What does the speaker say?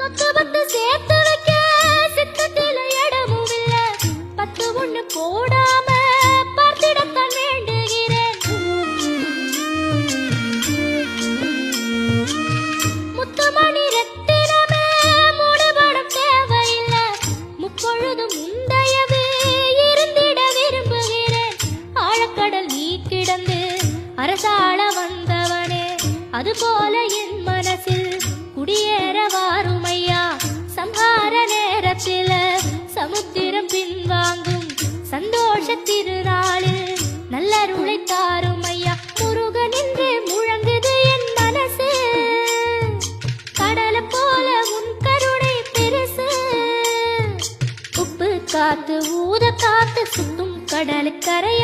முத்து பத்து சேர்த்து வைக்க சித்தத்தில இடமும் இல்ல. 10 ஒண்ணு போடாம பார்த்திடத்தான் வேண்டுகிறேன். முத்துமணி ரத்தினமே மூடுபடம் தேவையில்லை. முப்பொழுதும் முந்தையவே இருந்திட விரும்புகிறேன். ஆழக்கடல் நீ கிடந்து அரசாள வந்தவனே, அதுபோல என் மனசில் குடியேற வாருமையா. சம்ஹார நேரத்தில சமுத்திரம் பின்வாங்கும் சந்தோஷ திருநாளில் நல்லருளை தாருமையா. முருகன் என்று முழங்குது என் மனசு, கடலை போல உன் கருணை பெருசு. உப்பு காத்து ஊத காத்து சுத்தும் கடலுக்கரைய